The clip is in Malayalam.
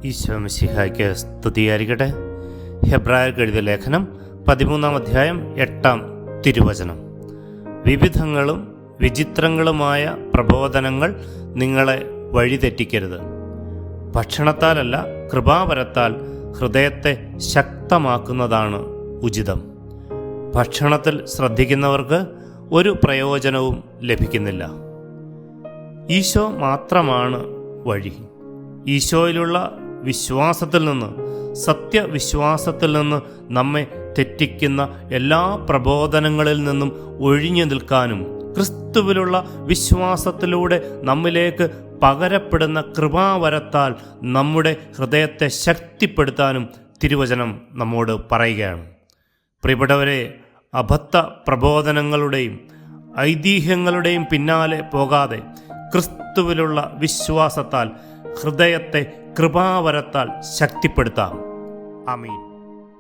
ഈശോ മിശിഹായ്ക്ക് സ്തുതിയായിരിക്കട്ടെ. ഹെബ്രായർക്ക് എഴുതിയ ലേഖനം 13-ാം അധ്യായം 8-ാം തിരുവചനം. വിവിധങ്ങളും വിചിത്രങ്ങളുമായ പ്രബോധനങ്ങൾ നിങ്ങളെ വഴിതെറ്റിക്കരുത്. ഭക്ഷണത്താലല്ല, കൃപാവരത്താൽ ഹൃദയത്തെ ശക്തമാക്കുന്നതാണ് ഉചിതം. ഭക്ഷണത്തിൽ ശ്രദ്ധിക്കുന്നവർക്ക് ഒരു പ്രയോജനവും ലഭിക്കുന്നില്ല. ഈശോ മാത്രമാണ് വഴി. ഈശോയിലുള്ള വിശ്വാസത്തിൽ നിന്ന്, സത്യവിശ്വാസത്തിൽ നിന്ന് നമ്മെ തെറ്റിക്കുന്ന എല്ലാ പ്രബോധനങ്ങളിൽ നിന്നും ഒഴിഞ്ഞു നിൽക്കാനും ക്രിസ്തുവിലുള്ള വിശ്വാസത്തിലൂടെ നമ്മിലേക്ക് പകരപ്പെടുന്ന കൃപാവരത്താൽ നമ്മുടെ ഹൃദയത്തെ ശക്തിപ്പെടുത്താനും തിരുവചനം നമ്മോട് പറയുകയാണ്. പ്രിയപ്പെട്ടവരെ, അബദ്ധ പ്രബോധനങ്ങളുടെയും ഐതിഹ്യങ്ങളുടെയും പിന്നാലെ പോകാതെ ക്രിസ്തുവിലുള്ള വിശ്വാസത്താൽ ഹൃദയത്തെ കൃപാവരത്താൽ ശക്തിപ്പെടുത്താം. ആമീൻ.